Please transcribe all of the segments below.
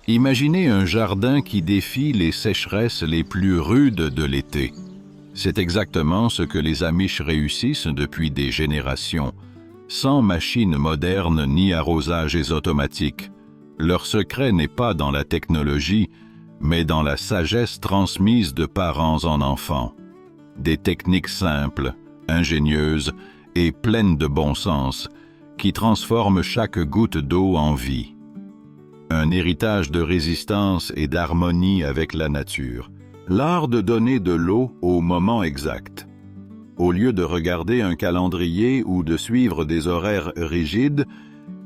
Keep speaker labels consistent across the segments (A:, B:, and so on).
A: Imaginez un jardin qui défie les sécheresses les plus rudes de l'été. C'est exactement ce que les Amish réussissent depuis des générations, sans machines modernes ni arrosages automatiques. Leur secret n'est pas dans la technologie, mais dans la sagesse transmise de parents en enfants. Des techniques simples, ingénieuses et pleines de bon sens, qui transforment chaque goutte d'eau en vie. Un héritage de résistance et d'harmonie avec la nature. L'art de donner de l'eau au moment exact. Au lieu de regarder un calendrier ou de suivre des horaires rigides,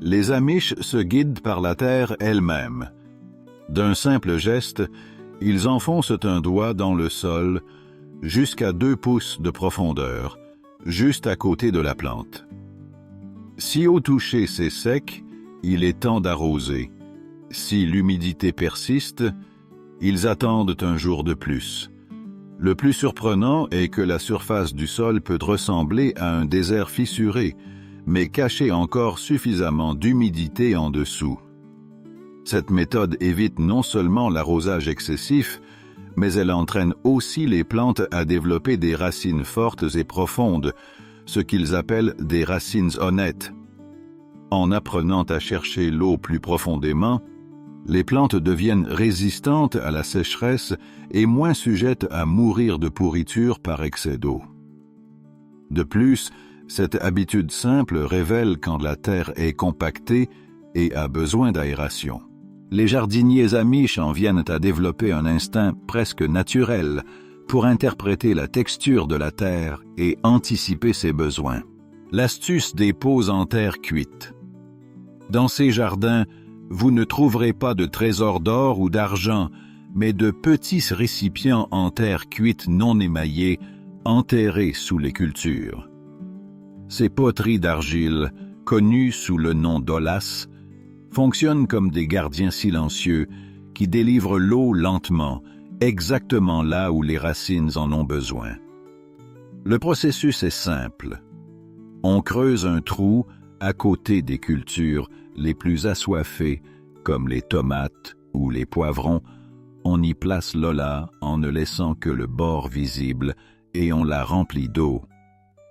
A: les Amish se guident par la terre elle-même. D'un simple geste, ils enfoncent un doigt dans le sol jusqu'à 2 pouces de profondeur, juste à côté de la plante. Si au toucher c'est sec, il est temps d'arroser. Si l'humidité persiste, ils attendent un jour de plus. Le plus surprenant est que la surface du sol peut ressembler à un désert fissuré, mais cacher encore suffisamment d'humidité en dessous. Cette méthode évite non seulement l'arrosage excessif, mais elle entraîne aussi les plantes à développer des racines fortes et profondes, ce qu'ils appellent des racines honnêtes. En apprenant à chercher l'eau plus profondément, les plantes deviennent résistantes à la sécheresse et moins sujettes à mourir de pourriture par excès d'eau. De plus, cette habitude simple révèle quand la terre est compactée et a besoin d'aération. Les jardiniers Amish en viennent à développer un instinct presque naturel pour interpréter la texture de la terre et anticiper ses besoins. L'astuce des pots en terre cuite. Dans ces jardins, vous ne trouverez pas de trésors d'or ou d'argent, mais de petits récipients en terre cuite non émaillés, enterrés sous les cultures. Ces poteries d'argile, connues sous le nom d'olas, fonctionnent comme des gardiens silencieux qui délivrent l'eau lentement, exactement là où les racines en ont besoin. Le processus est simple. On creuse un trou à côté des cultures les plus assoiffées, comme les tomates ou les poivrons. On y place l'ola en ne laissant que le bord visible et on la remplit d'eau.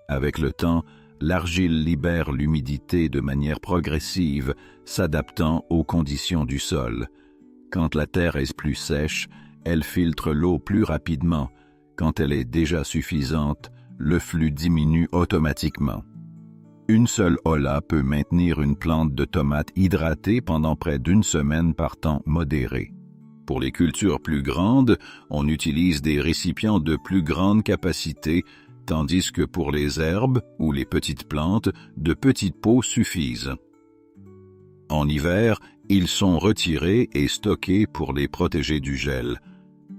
A: Avec le temps, l'argile libère l'humidité de manière progressive, s'adaptant aux conditions du sol. Quand la terre est plus sèche, elle filtre l'eau plus rapidement. Quand elle est déjà suffisante, le flux diminue automatiquement. Une seule ola peut maintenir une plante de tomates hydratée pendant près d'1 semaine par temps modéré. Pour les cultures plus grandes, on utilise des récipients de plus grande capacité, tandis que pour les herbes ou les petites plantes, de petites pots suffisent. En hiver, ils sont retirés et stockés pour les protéger du gel.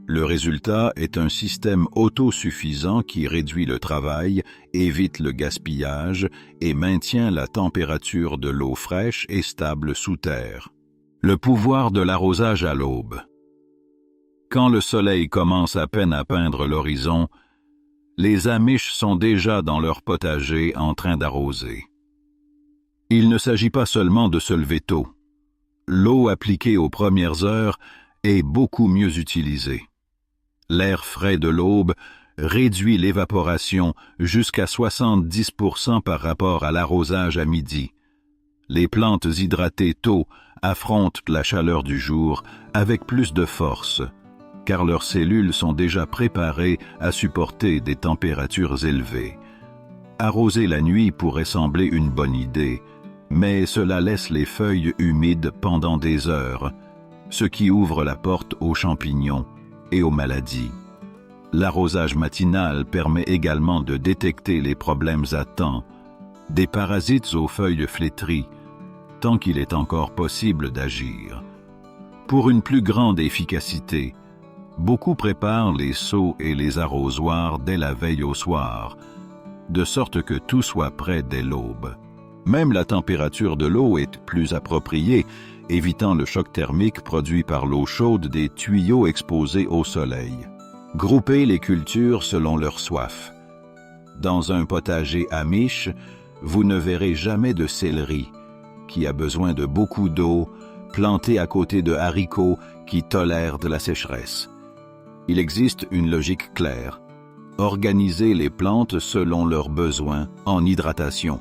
A: Le résultat est un système autosuffisant qui réduit le travail, évite le gaspillage et maintient la température de l'eau fraîche et stable sous terre. Le pouvoir de l'arrosage à l'aube. Quand le soleil commence à peine à peindre l'horizon, les Amish sont déjà dans leur potager en train d'arroser. Il ne s'agit pas seulement de se lever tôt. L'eau appliquée aux premières heures est beaucoup mieux utilisée. L'air frais de l'aube réduit l'évaporation jusqu'à 70% par rapport à l'arrosage à midi. Les plantes hydratées tôt affrontent la chaleur du jour avec plus de force, car leurs cellules sont déjà préparées à supporter des températures élevées. Arroser la nuit pourrait sembler une bonne idée, mais cela laisse les feuilles humides pendant des heures, ce qui ouvre la porte aux champignons et aux maladies. L'arrosage matinal permet également de détecter les problèmes à temps, des parasites aux feuilles flétries, tant qu'il est encore possible d'agir. Pour une plus grande efficacité, beaucoup préparent les seaux et les arrosoirs dès la veille au soir, de sorte que tout soit prêt dès l'aube. Même la température de l'eau est plus appropriée, évitant le choc thermique produit par l'eau chaude des tuyaux exposés au soleil. Groupez les cultures selon leur soif. Dans un potager Amish, vous ne verrez jamais de céleri, qui a besoin de beaucoup d'eau plantés à côté de haricots qui tolèrent de la sécheresse. Il existe une logique claire. Organiser les plantes selon leurs besoins en hydratation.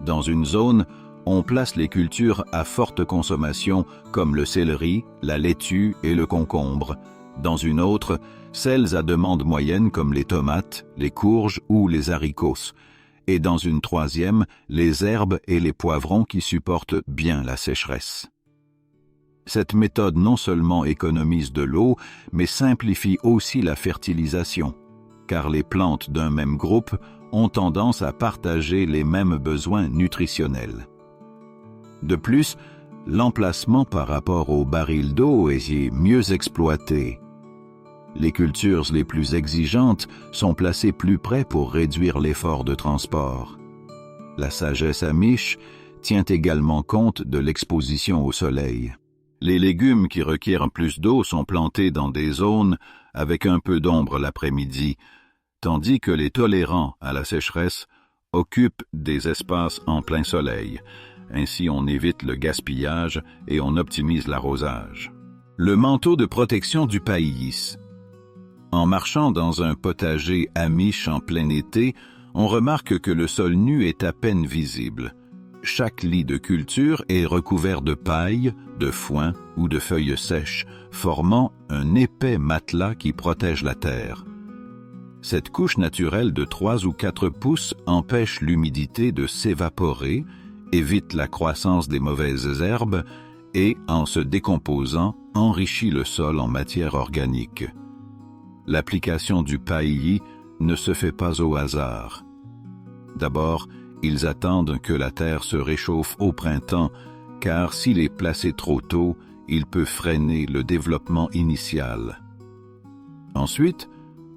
A: Dans une zone, on place les cultures à forte consommation comme le céleri, la laitue et le concombre. Dans une autre, celles à demande moyenne comme les tomates, les courges ou les haricots. Et dans une troisième, les herbes et les poivrons qui supportent bien la sécheresse. Cette méthode non seulement économise de l'eau, mais simplifie aussi la fertilisation, car les plantes d'un même groupe ont tendance à partager les mêmes besoins nutritionnels. De plus, l'emplacement par rapport aux barils d'eau est mieux exploité. Les cultures les plus exigeantes sont placées plus près pour réduire l'effort de transport. La sagesse amish tient également compte de l'exposition au soleil. Les légumes qui requièrent plus d'eau sont plantés dans des zones avec un peu d'ombre l'après-midi, tandis que les tolérants à la sécheresse occupent des espaces en plein soleil. Ainsi, on évite le gaspillage et on optimise l'arrosage. Le manteau de protection du paillis. En marchant dans un potager amish en plein été, on remarque que le sol nu est à peine visible. Chaque lit de culture est recouvert de paille, de foin ou de feuilles sèches, formant un épais matelas qui protège la terre. Cette couche naturelle de 3 ou 4 pouces empêche l'humidité de s'évaporer, évite la croissance des mauvaises herbes et, en se décomposant, enrichit le sol en matière organique. L'application du paillis ne se fait pas au hasard. D'abord, ils attendent que la terre se réchauffe au printemps, car s'il est placé trop tôt, il peut freiner le développement initial. Ensuite,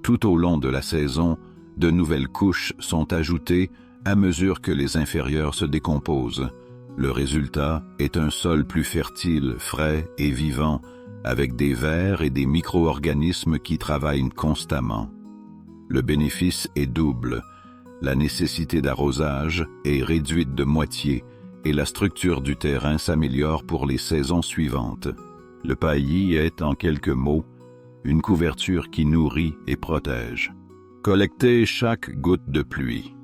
A: tout au long de la saison, de nouvelles couches sont ajoutées à mesure que les inférieures se décomposent. Le résultat est un sol plus fertile, frais et vivant, avec des vers et des micro-organismes qui travaillent constamment. Le bénéfice est double. La nécessité d'arrosage est réduite de moitié et la structure du terrain s'améliore pour les saisons suivantes. Le paillis est, en quelques mots, une couverture qui nourrit et protège. Collecter chaque goutte de pluie.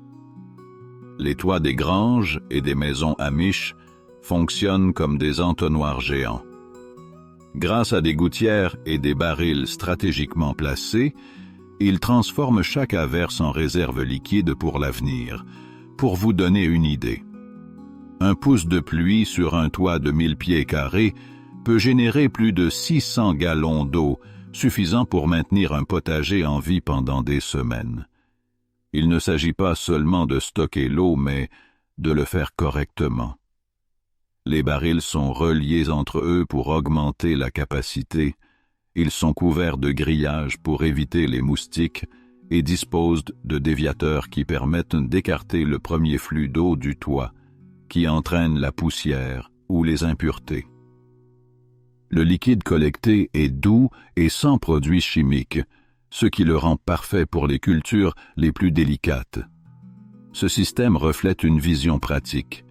A: Les toits des granges et des maisons amish fonctionnent comme des entonnoirs géants. Grâce à des gouttières et des barils stratégiquement placés, ils transforment chaque averse en réserve liquide pour l'avenir. Pour vous donner une idée, un pouce de pluie sur un toit de 1000 pieds carrés peut générer plus de 600 gallons d'eau, suffisant pour maintenir un potager en vie pendant des semaines. Il ne s'agit pas seulement de stocker l'eau, mais de le faire correctement. Les barils sont reliés entre eux pour augmenter la capacité. Ils sont couverts de grillages pour éviter les moustiques et disposent de déviateurs qui permettent d'écarter le premier flux d'eau du toit, qui entraîne la poussière ou les impuretés. Le liquide collecté est doux et sans produits chimiques, ce qui le rend parfait pour les cultures les plus délicates. Ce système reflète une vision pratique.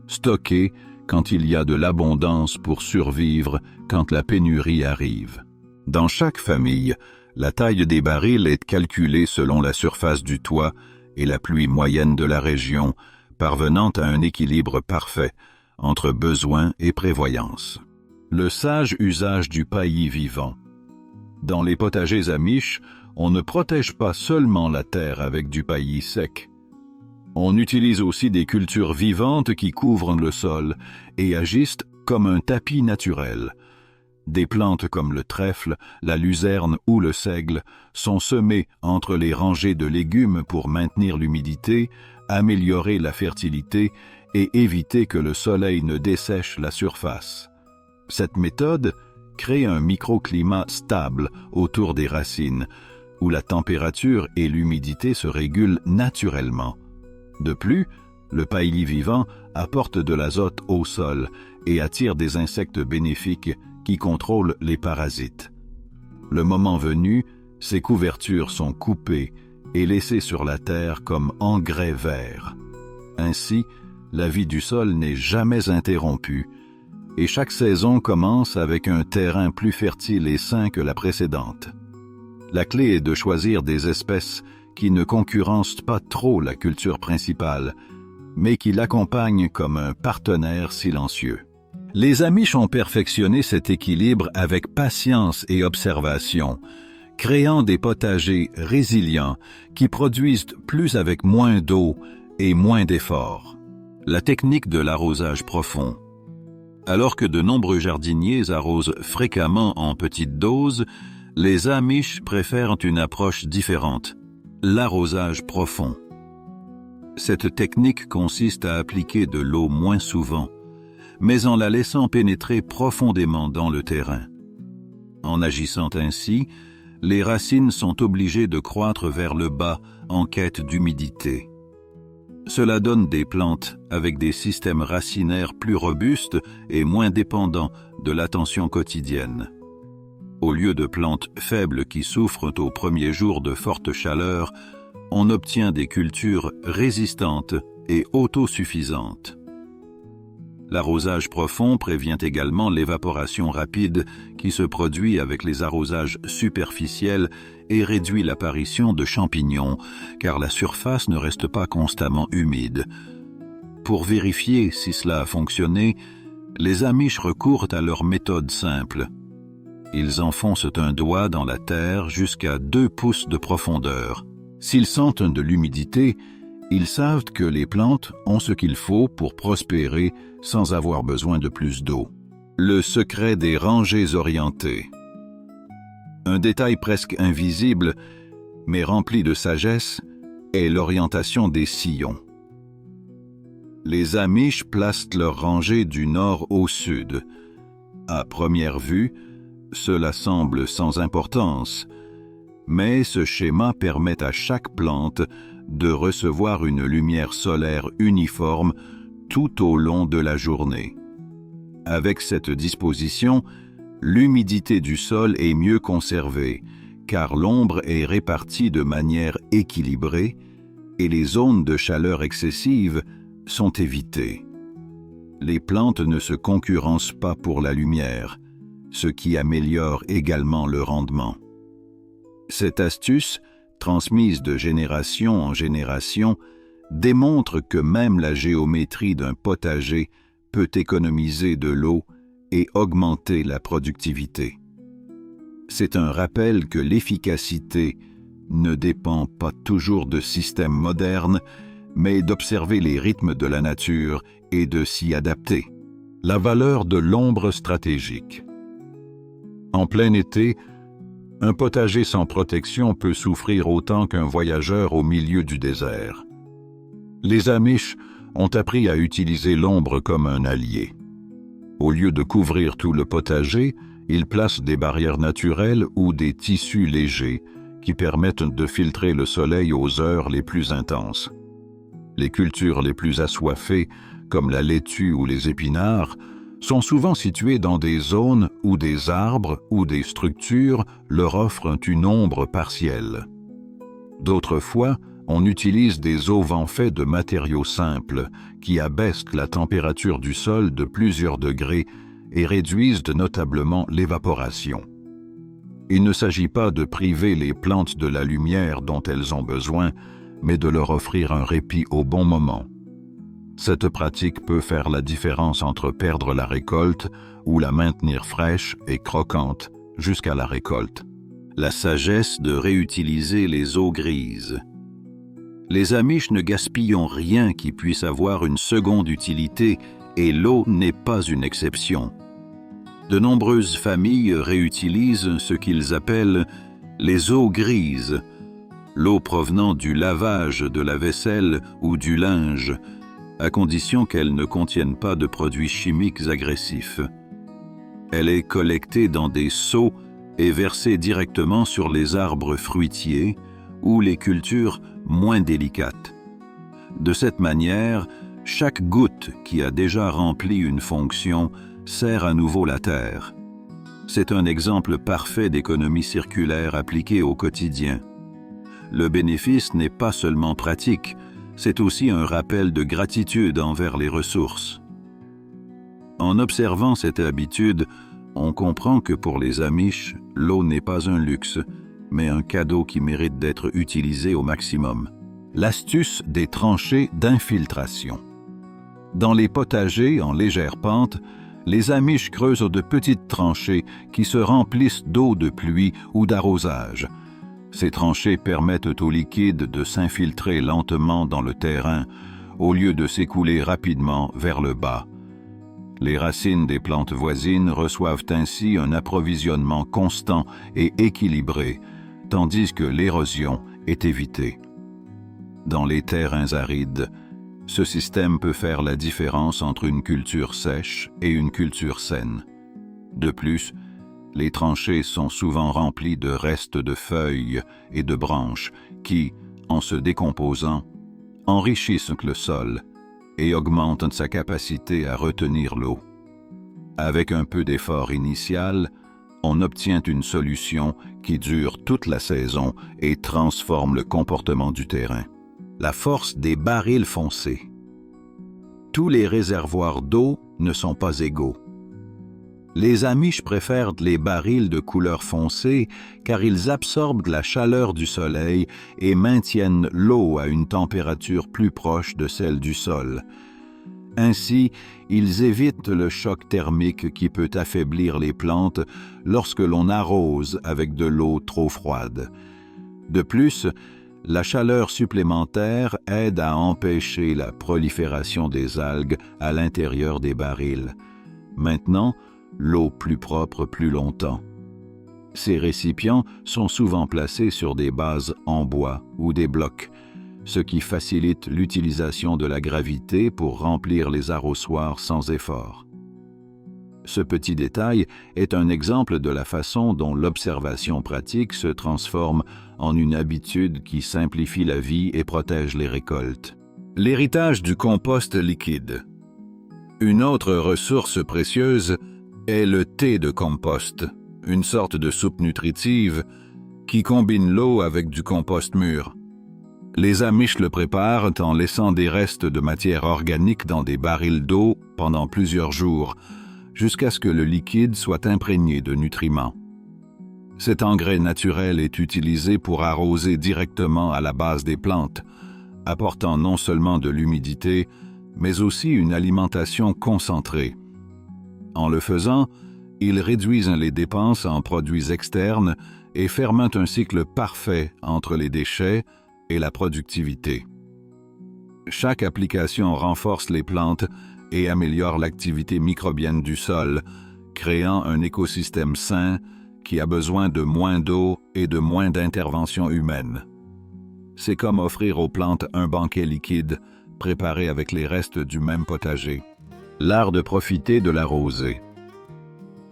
A: Stocker quand il y a de l'abondance pour survivre quand la pénurie arrive. Dans chaque famille, la taille des barils est calculée selon la surface du toit et la pluie moyenne de la région, parvenant à un équilibre parfait entre besoin et prévoyance. Le sage usage du paillis vivant. Dans les potagers amish, on ne protège pas seulement la terre avec du paillis sec. On utilise aussi des cultures vivantes qui couvrent le sol et agissent comme un tapis naturel. Des plantes comme le trèfle, la luzerne ou le seigle sont semées entre les rangées de légumes pour maintenir l'humidité, améliorer la fertilité et éviter que le soleil ne dessèche la surface. Cette méthode crée un microclimat stable autour des racines, où la température et l'humidité se régulent naturellement. De plus, le paillis vivant apporte de l'azote au sol et attire des insectes bénéfiques qui contrôlent les parasites. Le moment venu, ces couvertures sont coupées et laissées sur la terre comme engrais verts. Ainsi, la vie du sol n'est jamais interrompue et chaque saison commence avec un terrain plus fertile et sain que la précédente. La clé est de choisir des espèces qui ne concurrencent pas trop la culture principale, mais qui l'accompagnent comme un partenaire silencieux. Les Amish ont perfectionné cet équilibre avec patience et observation, créant des potagers résilients qui produisent plus avec moins d'eau et moins d'efforts. La technique de l'arrosage profond. Alors que de nombreux jardiniers arrosent fréquemment en petites doses, les Amish préfèrent une approche différente, l'arrosage profond. Cette technique consiste à appliquer de l'eau moins souvent, mais en la laissant pénétrer profondément dans le terrain. En agissant ainsi, les racines sont obligées de croître vers le bas en quête d'humidité. Cela donne des plantes avec des systèmes racinaires plus robustes et moins dépendants de l'attention quotidienne. Au lieu de plantes faibles qui souffrent aux premiers jours de forte chaleur, on obtient des cultures résistantes et autosuffisantes. L'arrosage profond prévient également l'évaporation rapide qui se produit avec les arrosages superficiels et réduit l'apparition de champignons, car la surface ne reste pas constamment humide. Pour vérifier si cela a fonctionné, les Amish recourent à leur méthode simple. Ils enfoncent un doigt dans la terre jusqu'à 2 pouces de profondeur. S'ils sentent de l'humidité, ils savent que les plantes ont ce qu'il faut pour prospérer sans avoir besoin de plus d'eau. Le secret des rangées orientées. Un détail presque invisible, mais rempli de sagesse, est l'orientation des sillons. Les Amish placent leurs rangées du nord au sud. À première vue, cela semble sans importance, mais ce schéma permet à chaque plante de recevoir une lumière solaire uniforme tout au long de la journée. Avec cette disposition, l'humidité du sol est mieux conservée, car l'ombre est répartie de manière équilibrée et les zones de chaleur excessive sont évitées. Les plantes ne se concurrencent pas pour la lumière, ce qui améliore également le rendement. Cette astuce, transmise de génération en génération, démontre que même la géométrie d'un potager peut économiser de l'eau et augmenter la productivité. C'est un rappel que l'efficacité ne dépend pas toujours de systèmes modernes, mais d'observer les rythmes de la nature et de s'y adapter. La valeur de l'ombre stratégique. En plein été, un potager sans protection peut souffrir autant qu'un voyageur au milieu du désert. Les Amish ont appris à utiliser l'ombre comme un allié. Au lieu de couvrir tout le potager, ils placent des barrières naturelles ou des tissus légers qui permettent de filtrer le soleil aux heures les plus intenses. Les cultures les plus assoiffées, comme la laitue ou les épinards, sont souvent situées dans des zones où des arbres ou des structures leur offrent une ombre partielle. D'autres fois, on utilise des auvents faits de matériaux simples qui abaissent la température du sol de plusieurs degrés et réduisent notablement l'évaporation. Il ne s'agit pas de priver les plantes de la lumière dont elles ont besoin, mais de leur offrir un répit au bon moment. Cette pratique peut faire la différence entre perdre la récolte ou la maintenir fraîche et croquante jusqu'à la récolte. La sagesse de réutiliser les eaux grises. Les Amish ne gaspillent rien qui puisse avoir une seconde utilité et l'eau n'est pas une exception. De nombreuses familles réutilisent ce qu'ils appellent les eaux grises, l'eau provenant du lavage de la vaisselle ou du linge, à condition qu'elle ne contienne pas de produits chimiques agressifs. Elle est collectée dans des seaux et versée directement sur les arbres fruitiers ou les cultures moins délicates. De cette manière, chaque goutte qui a déjà rempli une fonction sert à nouveau la terre. C'est un exemple parfait d'économie circulaire appliquée au quotidien. Le bénéfice n'est pas seulement pratique, c'est aussi un rappel de gratitude envers les ressources. En observant cette habitude, on comprend que pour les Amish, l'eau n'est pas un luxe, mais un cadeau qui mérite d'être utilisé au maximum. L'astuce des tranchées d'infiltration. Dans les potagers en légère pente, les Amish creusent de petites tranchées qui se remplissent d'eau de pluie ou d'arrosage. Ces tranchées permettent au liquide de s'infiltrer lentement dans le terrain, au lieu de s'écouler rapidement vers le bas. Les racines des plantes voisines reçoivent ainsi un approvisionnement constant et équilibré, tandis que l'érosion est évitée. Dans les terrains arides, ce système peut faire la différence entre une culture sèche et une culture saine. De plus, les tranchées sont souvent remplies de restes de feuilles et de branches qui, en se décomposant, enrichissent le sol et augmentent sa capacité à retenir l'eau. Avec un peu d'effort initial, on obtient une solution qui dure toute la saison et transforme le comportement du terrain. La force des barils foncés. Tous les réservoirs d'eau ne sont pas égaux. Les Amish préfèrent les barils de couleur foncée car ils absorbent la chaleur du soleil et maintiennent l'eau à une température plus proche de celle du sol. Ainsi, ils évitent le choc thermique qui peut affaiblir les plantes lorsque l'on arrose avec de l'eau trop froide. De plus, la chaleur supplémentaire aide à empêcher la prolifération des algues à l'intérieur des barils. Maintenant, l'eau plus propre plus longtemps. Ces récipients sont souvent placés sur des bases en bois ou des blocs, ce qui facilite l'utilisation de la gravité pour remplir les arrosoirs sans effort. Ce petit détail est un exemple de la façon dont l'observation pratique se transforme en une habitude qui simplifie la vie et protège les récoltes. L'héritage du compost liquide. Une autre ressource précieuse est le thé de compost, une sorte de soupe nutritive qui combine l'eau avec du compost mûr. Les Amish le préparent en laissant des restes de matière organique dans des barils d'eau pendant plusieurs jours, jusqu'à ce que le liquide soit imprégné de nutriments. Cet engrais naturel est utilisé pour arroser directement à la base des plantes, apportant non seulement de l'humidité, mais aussi une alimentation concentrée. En le faisant, ils réduisent les dépenses en produits externes et fermentent un cycle parfait entre les déchets et la productivité. Chaque application renforce les plantes et améliore l'activité microbienne du sol, créant un écosystème sain qui a besoin de moins d'eau et de moins d'intervention humaine. C'est comme offrir aux plantes un banquet liquide préparé avec les restes du même potager. L'art de profiter de la rosée.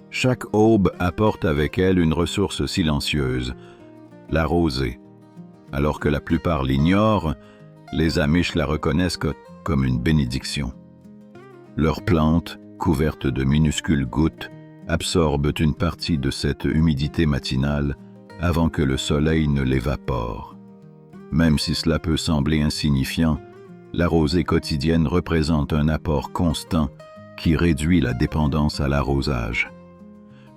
A: Chaque aube apporte avec elle une ressource silencieuse, la rosée. Alors que la plupart l'ignorent, les Amish la reconnaissent comme une bénédiction. Leurs plantes, couvertes de minuscules gouttes, absorbent une partie de cette humidité matinale avant que le soleil ne l'évapore. Même si cela peut sembler insignifiant, la rosée quotidienne représente un apport constant qui réduit la dépendance à l'arrosage.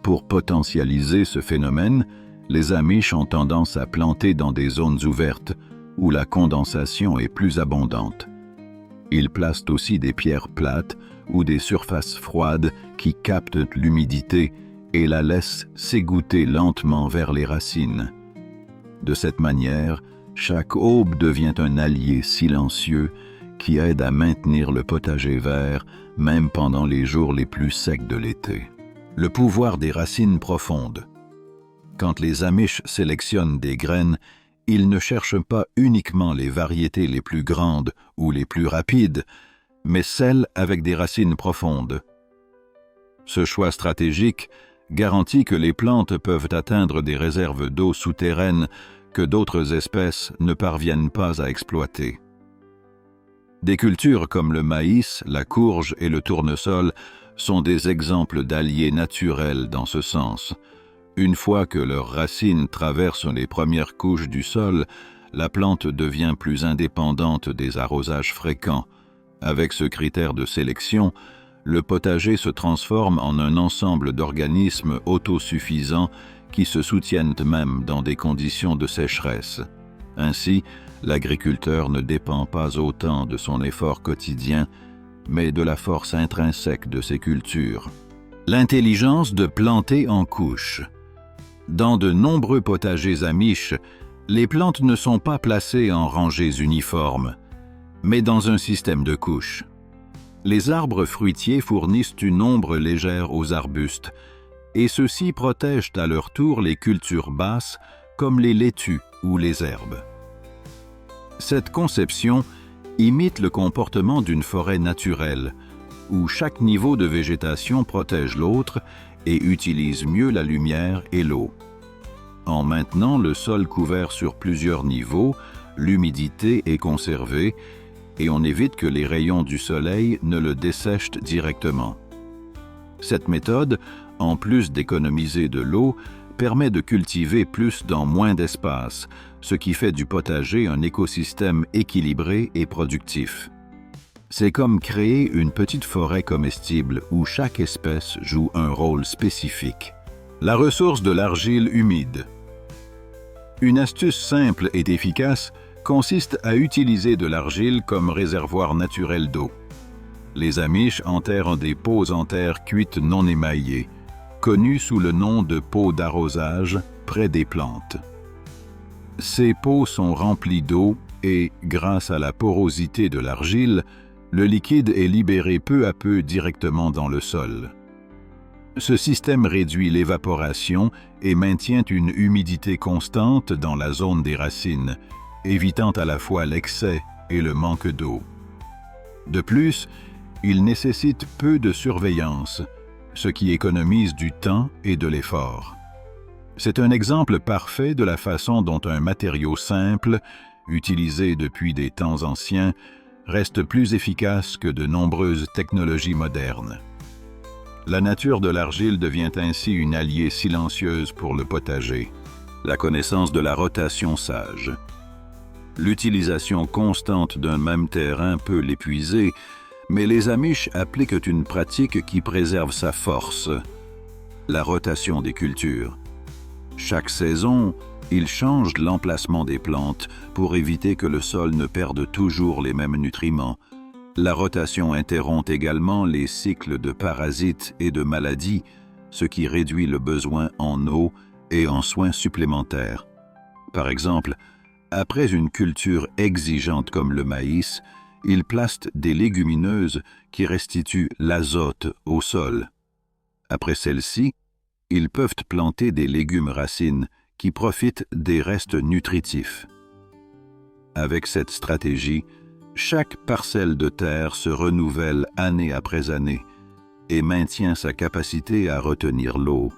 A: Pour potentialiser ce phénomène, les Amish ont tendance à planter dans des zones ouvertes où la condensation est plus abondante. Ils placent aussi des pierres plates ou des surfaces froides qui captent l'humidité et la laissent s'égoutter lentement vers les racines. De cette manière, chaque aube devient un allié silencieux qui aide à maintenir le potager vert même pendant les jours les plus secs de l'été. Le pouvoir des racines profondes. Quand les Amish sélectionnent des graines, ils ne cherchent pas uniquement les variétés les plus grandes ou les plus rapides, mais celles avec des racines profondes. Ce choix stratégique garantit que les plantes peuvent atteindre des réserves d'eau souterraines que d'autres espèces ne parviennent pas à exploiter. Des cultures comme le maïs, la courge et le tournesol sont des exemples d'alliés naturels dans ce sens. Une fois que leurs racines traversent les premières couches du sol, la plante devient plus indépendante des arrosages fréquents. Avec ce critère de sélection, le potager se transforme en un ensemble d'organismes autosuffisants qui se soutiennent eux-mêmes dans des conditions de sécheresse. Ainsi, l'agriculteur ne dépend pas autant de son effort quotidien, mais de la force intrinsèque de ses cultures. L'intelligence de planter en couches. Dans de nombreux potagers amish, les plantes ne sont pas placées en rangées uniformes, mais dans un système de couches. Les arbres fruitiers fournissent une ombre légère aux arbustes, et ceux-ci protègent à leur tour les cultures basses comme les laitues ou les herbes. Cette conception imite le comportement d'une forêt naturelle, où chaque niveau de végétation protège l'autre et utilise mieux la lumière et l'eau. En maintenant le sol couvert sur plusieurs niveaux, l'humidité est conservée et on évite que les rayons du soleil ne le dessèchent directement. Cette méthode, en plus d'économiser de l'eau, permet de cultiver plus dans moins d'espace, ce qui fait du potager un écosystème équilibré et productif. C'est comme créer une petite forêt comestible où chaque espèce joue un rôle spécifique. La ressource de l'argile humide. Une astuce simple et efficace consiste à utiliser de l'argile comme réservoir naturel d'eau. Les Amish enterrent des pots en terre cuite non émaillée, connus sous le nom de pots d'arrosage près des plantes. Ces pots sont remplis d'eau et, grâce à la porosité de l'argile, le liquide est libéré peu à peu directement dans le sol. Ce système réduit l'évaporation et maintient une humidité constante dans la zone des racines, évitant à la fois l'excès et le manque d'eau. De plus, il nécessite peu de surveillance, ce qui économise du temps et de l'effort. C'est un exemple parfait de la façon dont un matériau simple, utilisé depuis des temps anciens, reste plus efficace que de nombreuses technologies modernes. La nature de l'argile devient ainsi une alliée silencieuse pour le potager. La connaissance de la rotation sage. L'utilisation constante d'un même terrain peut l'épuiser, mais les Amish appliquent une pratique qui préserve sa force, la rotation des cultures. Chaque saison, ils changent l'emplacement des plantes pour éviter que le sol ne perde toujours les mêmes nutriments. La rotation interrompt également les cycles de parasites et de maladies, ce qui réduit le besoin en eau et en soins supplémentaires. Par exemple, après une culture exigeante comme le maïs, ils placent des légumineuses qui restituent l'azote au sol. Après celle-ci, ils peuvent planter des légumes racines qui profitent des restes nutritifs. Avec cette stratégie, chaque parcelle de terre se renouvelle année après année et maintient sa capacité à retenir l'eau.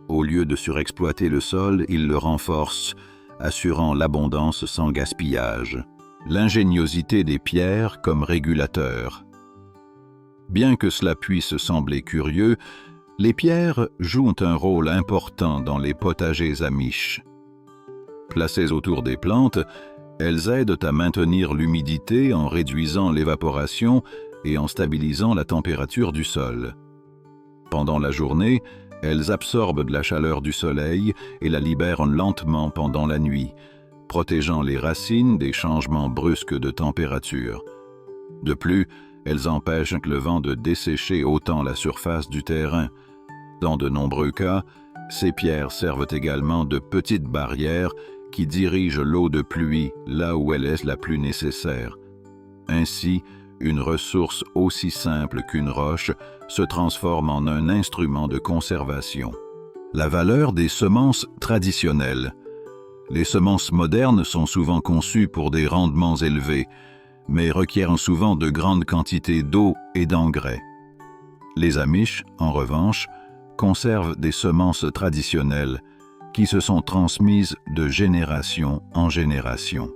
A: Au lieu de surexploiter le sol, ils le renforcent, assurant l'abondance sans gaspillage. L'ingéniosité des pierres comme régulateur. Bien que cela puisse sembler curieux, les pierres jouent un rôle important dans les potagers Amish. Placées autour des plantes, elles aident à maintenir l'humidité en réduisant l'évaporation et en stabilisant la température du sol. Pendant la journée, elles absorbent de la chaleur du soleil et la libèrent lentement pendant la nuit, protégeant les racines des changements brusques de température. De plus, elles empêchent le vent de dessécher autant la surface du terrain. Dans de nombreux cas, ces pierres servent également de petites barrières qui dirigent l'eau de pluie là où elle est la plus nécessaire. Ainsi, une ressource aussi simple qu'une roche se transforme en un instrument de conservation. La valeur des semences traditionnelles. Les semences modernes sont souvent conçues pour des rendements élevés, mais requièrent souvent de grandes quantités d'eau et d'engrais. Les Amish, en revanche, conservent des semences traditionnelles qui se sont transmises de génération en génération.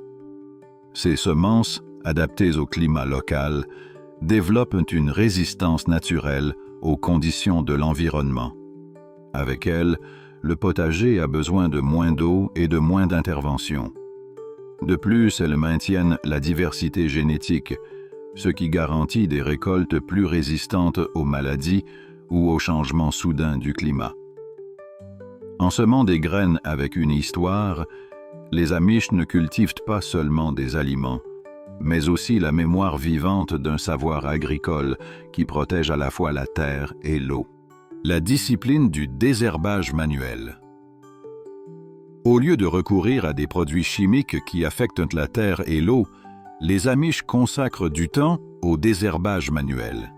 A: Ces semences, adaptées au climat local, développent une résistance naturelle aux conditions de l'environnement. Avec elles, le potager a besoin de moins d'eau et de moins d'intervention. De plus, elles maintiennent la diversité génétique, ce qui garantit des récoltes plus résistantes aux maladies ou aux changements soudains du climat. En semant des graines avec une histoire, les Amish ne cultivent pas seulement des aliments, mais aussi la mémoire vivante d'un savoir agricole qui protège à la fois la terre et l'eau. La discipline du désherbage manuel. Au lieu de recourir à des produits chimiques qui affectent la terre et l'eau, les Amish consacrent du temps au désherbage manuel.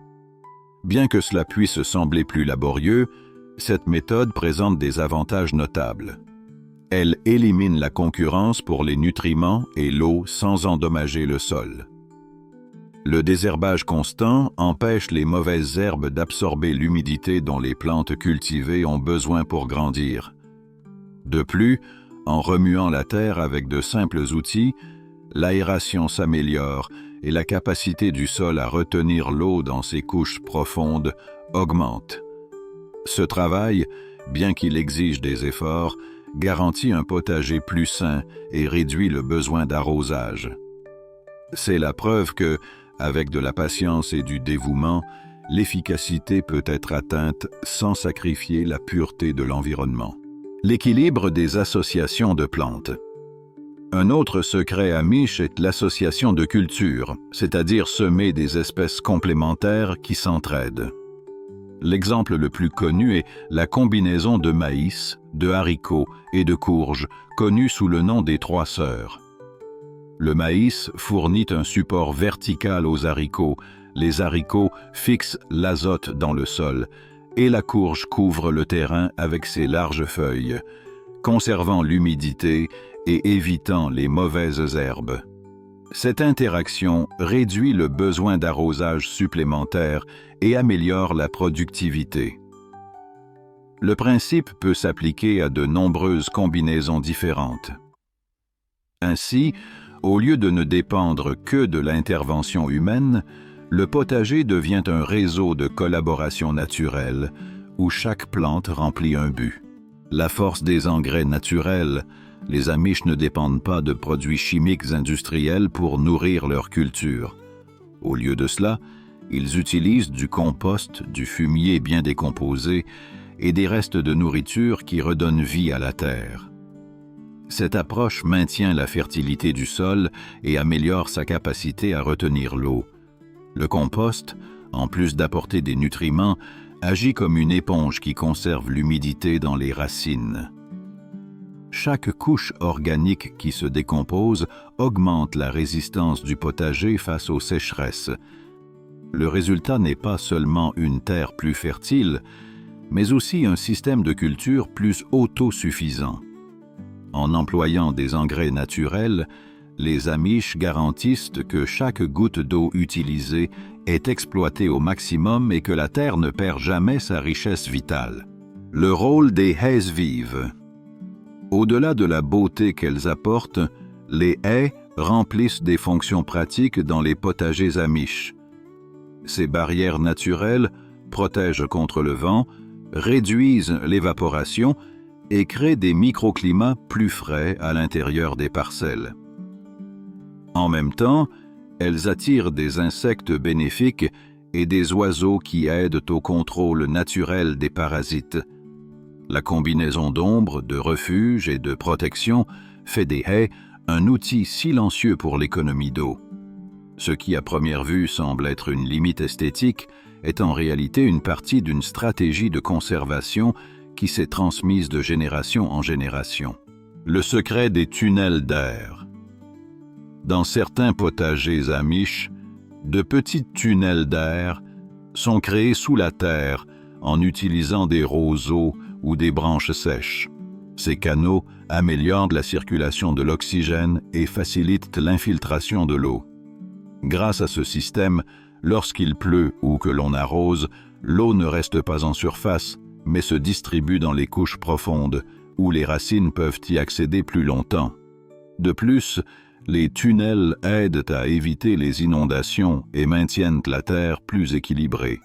A: Bien que cela puisse sembler plus laborieux, cette méthode présente des avantages notables. Elle élimine la concurrence pour les nutriments et l'eau sans endommager le sol. Le désherbage constant empêche les mauvaises herbes d'absorber l'humidité dont les plantes cultivées ont besoin pour grandir. De plus, en remuant la terre avec de simples outils, l'aération s'améliore et la capacité du sol à retenir l'eau dans ses couches profondes augmente. Ce travail, bien qu'il exige des efforts, garantit un potager plus sain et réduit le besoin d'arrosage. C'est la preuve que, avec de la patience et du dévouement, l'efficacité peut être atteinte sans sacrifier la pureté de l'environnement. L'équilibre des associations de plantes. Un autre secret Amish est l'association de cultures, c'est-à-dire semer des espèces complémentaires qui s'entraident. L'exemple le plus connu est la combinaison de maïs, de haricots et de courges, connue sous le nom des trois sœurs. Le maïs fournit un support vertical aux haricots, les haricots fixent l'azote dans le sol, et la courge couvre le terrain avec ses larges feuilles, conservant l'humidité et évitant les mauvaises herbes. Cette interaction réduit le besoin d'arrosage supplémentaire et améliore la productivité. Le principe peut s'appliquer à de nombreuses combinaisons différentes. Ainsi, au lieu de ne dépendre que de l'intervention humaine, le potager devient un réseau de collaboration naturelle où chaque plante remplit un but. La force des engrais naturels. Les Amish ne dépendent pas de produits chimiques industriels pour nourrir leur culture. Au lieu de cela, ils utilisent du compost, du fumier bien décomposé et des restes de nourriture qui redonnent vie à la terre. Cette approche maintient la fertilité du sol et améliore sa capacité à retenir l'eau. Le compost, en plus d'apporter des nutriments, agit comme une éponge qui conserve l'humidité dans les racines. Chaque couche organique qui se décompose augmente la résistance du potager face aux sécheresses. Le résultat n'est pas seulement une terre plus fertile, mais aussi un système de culture plus autosuffisant. En employant des engrais naturels, les Amish garantissent que chaque goutte d'eau utilisée est exploitée au maximum et que la terre ne perd jamais sa richesse vitale. Le rôle des haies vives. Au-delà de la beauté qu'elles apportent, les haies remplissent des fonctions pratiques dans les potagers Amish. Ces barrières naturelles protègent contre le vent, réduisent l'évaporation et créent des microclimats plus frais à l'intérieur des parcelles. En même temps, elles attirent des insectes bénéfiques et des oiseaux qui aident au contrôle naturel des parasites. La combinaison d'ombre, de refuge et de protection fait des haies un outil silencieux pour l'économie d'eau. Ce qui à première vue semble être une limite esthétique est en réalité une partie d'une stratégie de conservation qui s'est transmise de génération en génération. Le secret des tunnels d'air. Dans certains potagers Amish, de petits tunnels d'air sont créés sous la terre en utilisant des roseaux ou des branches sèches. Ces canaux améliorent la circulation de l'oxygène et facilitent l'infiltration de l'eau. Grâce à ce système, lorsqu'il pleut ou que l'on arrose, l'eau ne reste pas en surface, mais se distribue dans les couches profondes, où les racines peuvent y accéder plus longtemps. De plus, les tunnels aident à éviter les inondations et maintiennent la terre plus équilibrée.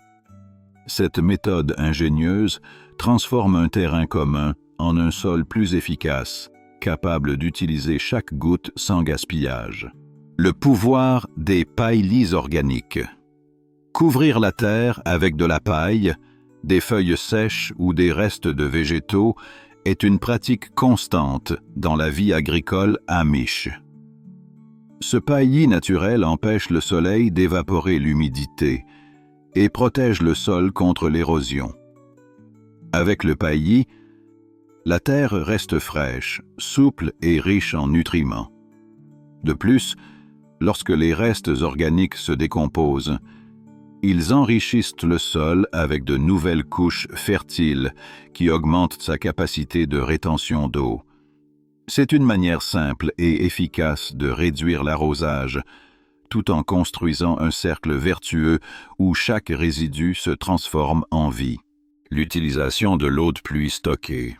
A: Cette méthode ingénieuse transforme un terrain commun en un sol plus efficace, capable d'utiliser chaque goutte sans gaspillage. Le pouvoir des paillis organiques. Couvrir la terre avec de la paille, des feuilles sèches ou des restes de végétaux est une pratique constante dans la vie agricole amish. Ce paillis naturel empêche le soleil d'évaporer l'humidité et protège le sol contre l'érosion. Avec le paillis, la terre reste fraîche, souple et riche en nutriments. De plus, lorsque les restes organiques se décomposent, ils enrichissent le sol avec de nouvelles couches fertiles qui augmentent sa capacité de rétention d'eau. C'est une manière simple et efficace de réduire l'arrosage, tout en construisant un cercle vertueux où chaque résidu se transforme en vie. L'utilisation de l'eau de pluie stockée.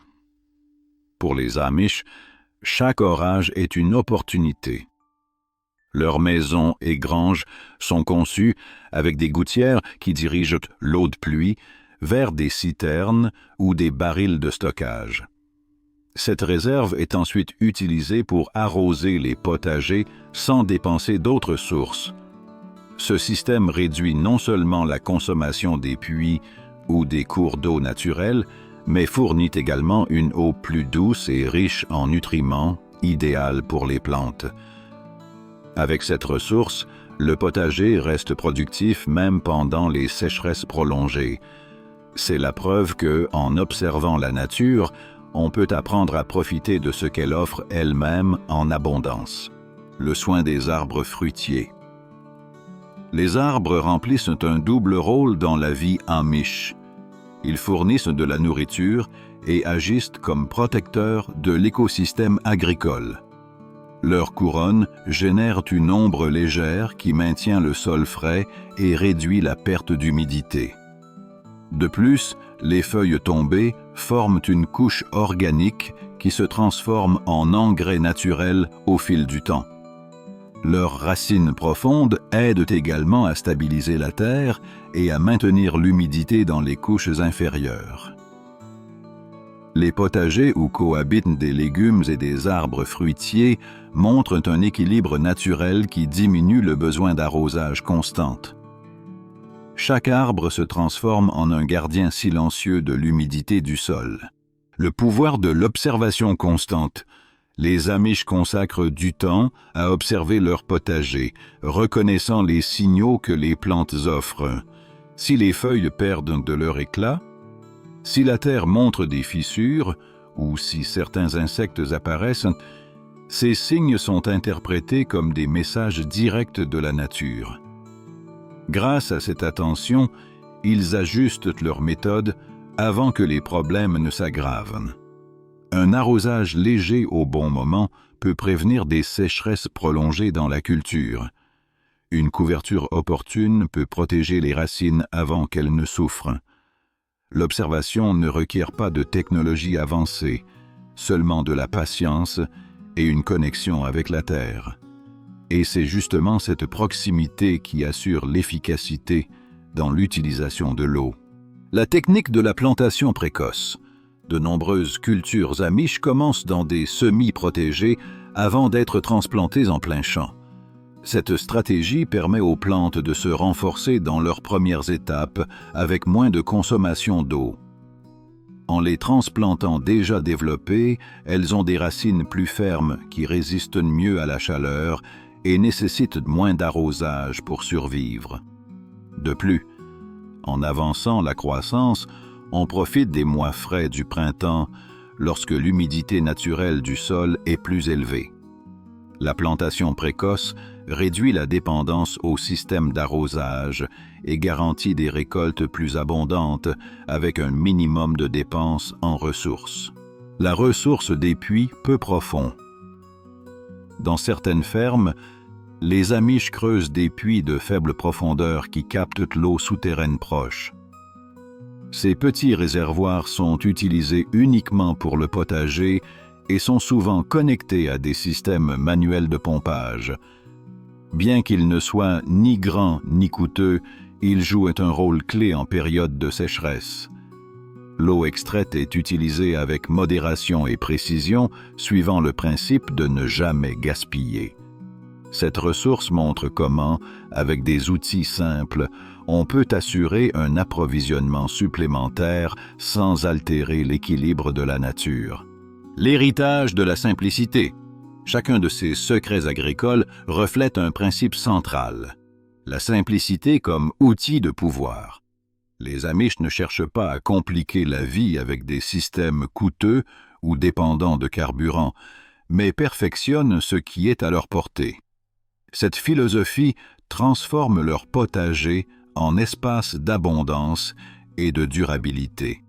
A: Pour les Amish, chaque orage est une opportunité. Leurs maisons et granges sont conçues avec des gouttières qui dirigent l'eau de pluie vers des citernes ou des barils de stockage. Cette réserve est ensuite utilisée pour arroser les potagers sans dépenser d'autres sources. Ce système réduit non seulement la consommation des puits ou des cours d'eau naturels, mais fournit également une eau plus douce et riche en nutriments, idéale pour les plantes. Avec cette ressource, le potager reste productif même pendant les sécheresses prolongées. C'est la preuve que, en observant la nature, on peut apprendre à profiter de ce qu'elle offre elle-même en abondance. Le soin des arbres fruitiers. Les arbres remplissent un double rôle dans la vie amish. Ils fournissent de la nourriture et agissent comme protecteurs de l'écosystème agricole. Leur couronne génère une ombre légère qui maintient le sol frais et réduit la perte d'humidité. De plus, les feuilles tombées forment une couche organique qui se transforme en engrais naturel au fil du temps. Leurs racines profondes aident également à stabiliser la terre et à maintenir l'humidité dans les couches inférieures. Les potagers où cohabitent des légumes et des arbres fruitiers montrent un équilibre naturel qui diminue le besoin d'arrosage constant. Chaque arbre se transforme en un gardien silencieux de l'humidité du sol. Le pouvoir de l'observation constante. Les Amish consacrent du temps à observer leur potager, reconnaissant les signaux que les plantes offrent. Si les feuilles perdent de leur éclat, si la terre montre des fissures, ou si certains insectes apparaissent, ces signes sont interprétés comme des messages directs de la nature. Grâce à cette attention, ils ajustent leur méthode avant que les problèmes ne s'aggravent. Un arrosage léger au bon moment peut prévenir des sécheresses prolongées dans la culture. Une couverture opportune peut protéger les racines avant qu'elles ne souffrent. L'observation ne requiert pas de technologie avancée, seulement de la patience et une connexion avec la terre. Et c'est justement cette proximité qui assure l'efficacité dans l'utilisation de l'eau. La technique de la plantation précoce. De nombreuses cultures amish commencent dans des semis protégés avant d'être transplantées en plein champ. Cette stratégie permet aux plantes de se renforcer dans leurs premières étapes avec moins de consommation d'eau. En les transplantant déjà développées, elles ont des racines plus fermes qui résistent mieux à la chaleur et nécessitent moins d'arrosage pour survivre. De plus, en avançant la croissance, on profite des mois frais du printemps lorsque l'humidité naturelle du sol est plus élevée. La plantation précoce réduit la dépendance au système d'arrosage et garantit des récoltes plus abondantes avec un minimum de dépenses en ressources. La ressource des puits peu profonds. Dans certaines fermes, les Amish creusent des puits de faible profondeur qui captent l'eau souterraine proche. Ces petits réservoirs sont utilisés uniquement pour le potager et sont souvent connectés à des systèmes manuels de pompage. Bien qu'ils ne soient ni grands ni coûteux, ils jouent un rôle clé en période de sécheresse. L'eau extraite est utilisée avec modération et précision, suivant le principe de ne jamais gaspiller. Cette ressource montre comment, avec des outils simples, on peut assurer un approvisionnement supplémentaire sans altérer l'équilibre de la nature. L'héritage de la simplicité. Chacun de ces secrets agricoles reflète un principe central: la simplicité comme outil de pouvoir. Les Amish ne cherchent pas à compliquer la vie avec des systèmes coûteux ou dépendants de carburant, mais perfectionnent ce qui est à leur portée. Cette philosophie transforme leur potager en espace d'abondance et de durabilité.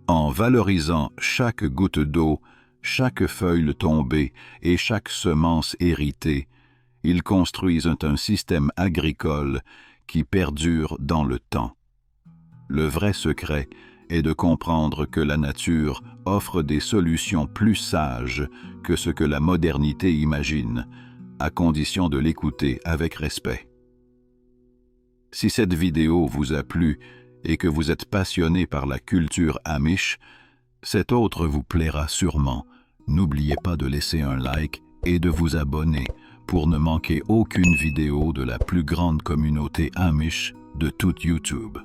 A: En valorisant chaque goutte d'eau, chaque feuille tombée et chaque semence héritée, ils construisent un système agricole qui perdure dans le temps. Le vrai secret est de comprendre que la nature offre des solutions plus sages que ce que la modernité imagine, à condition de l'écouter avec respect. Si cette vidéo vous a plu et que vous êtes passionné par la culture Amish, cette autre vous plaira sûrement. N'oubliez pas de laisser un like et de vous abonner pour ne manquer aucune vidéo de la plus grande communauté Amish de toute YouTube.